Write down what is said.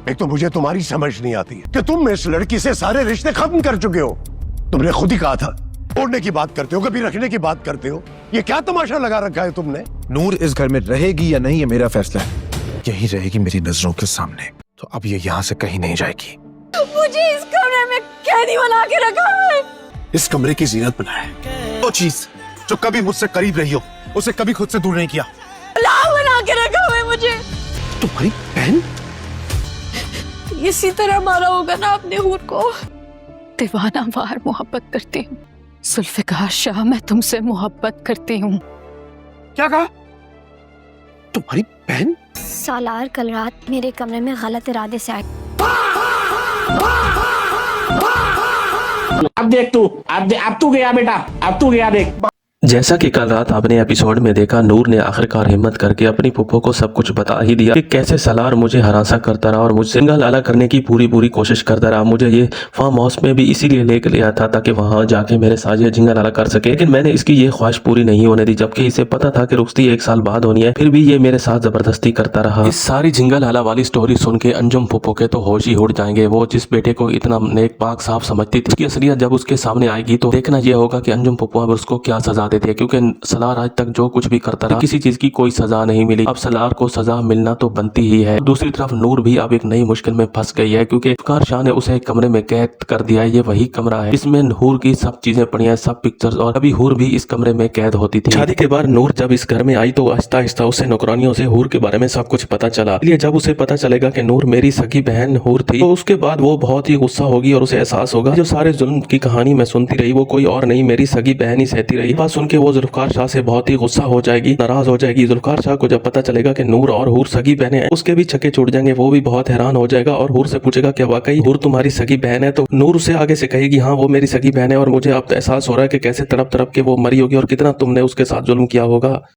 एक तो मुझे तुम्हारी समझ नहीं आती कि तुम इस लड़की से सारे रिश्ते खत्म कर चुके हो। तुमने खुद ही कहा था छोड़ने की बात करते हो, कभी रखने की बात करते हो। ये क्या तमाशा लगा रखा है तुमने? नूर इस घर में रहेगी या नहीं, ये मेरा फैसला है। यही रहेगी मेरी नजरों के सामने, तो अब ये यहाँ से कहीं नहीं जाएगी। मुझे इस कमरे में कैदी बना के रखा है। इस कमरे की जीनत बनाए वो चीज जो कभी मुझसे करीब रही हो, उसे कभी खुद से दूर नहीं किया। गुलाम बना के रखा हुआ है मुझे। तुम्हारी बहन इसी तरह मारा होगा ना आपने हूर को। दीवाना वार मोहब्बत करती हूँ जुल्फिकार शाह, मैं तुमसे मोहब्बत करती हूँ। क्या कहा? तुम्हारी बहन? सालार कल रात मेरे कमरे में गलत इरादे से आए। अब देख तू, अब तू गया बेटा, अब तू गया देख। जैसा कि कल रात आपने एपिसोड में देखा, नूर ने आखिरकार हिम्मत करके अपनी पुप्पो को सब कुछ बता ही दिया कि कैसे सलार मुझे हरासा करता रहा और मुझसे जिंगा लाला करने की पूरी कोशिश करता रहा। मुझे ये फार्म हाउस में भी इसीलिए लेकर गया था ताकि वहां जाके मेरे साथ ये जिंगा लाला कर सके, लेकिन मैंने इसकी ये ख्वाहिश पूरी नहीं होने दी, जबकि इसे पता था कि रुखसती 1 साल बाद होनी है, फिर भी ये मेरे साथ जबरदस्ती करता रहा। इस सारी जिंगा लाला वाली स्टोरी सुन के अंजुम पुप्पो के तो होश ही उड़ जाएंगे। वो जिस बेटे को इतना नेक पाक साफ समझती थी, उसकी असलियत जब उसके सामने आएगी तो देखना यह होगा कि अंजुम पुप्पो अब उसको क्या सजा देती है, क्योंकि सलार आज तक जो कुछ भी करता रहा किसी चीज की कोई सजा नहीं मिली। अब सलार को सजा मिलना तो बनती ही है। दूसरी तरफ नूर भी अब एक नई मुश्किल में फंस गई है, क्योंकि जुल्फिकार शाह ने उसे एक कमरे में कैद कर दिया है। ये वही कमरा है इसमें हूर की सब चीजें पड़ी हैं, सब पिक्चर्स, और अभी हूर भी इस कमरे में कैद होती थी। शादी के बाद नूर जब इस घर में आई तो आहिस्ता आहिस्ता उसे नौकरानियों से हूर के बारे में सब कुछ पता चला। इसलिए जब उसे पता चलेगा कि नूर मेरी सगी बहन हूर थी, तो उसके बाद वो बहुत ही गुस्सा होगी और उसे एहसास होगा जो सारे जुल्म की कहानी मैं सुनती रही वो कोई और नहीं, मेरी सगी बहन ही सहती रही। बात सुन के वो जुल्फिकार शाह से बहुत ही गुस्सा हो जाएगी, नाराज हो जाएगी। जुल्फिकार शाह को जब पता चलेगा कि नूर और हूर सगी बहनें हैं, उसके भी छक्के छूट जाएंगे। वो भी बहुत हैरान हो जाएगा और हूर से पूछेगा क्या वाकई हूर तुम्हारी सगी बहन है? तो नूर उसे आगे से कहेगी हाँ वो मेरी सगी बहन है और मुझे अब एहसास हो रहा है कि कैसे तड़प तड़प के वो मरी होगी और कितना तुमने उसके साथ जुल्म किया होगा।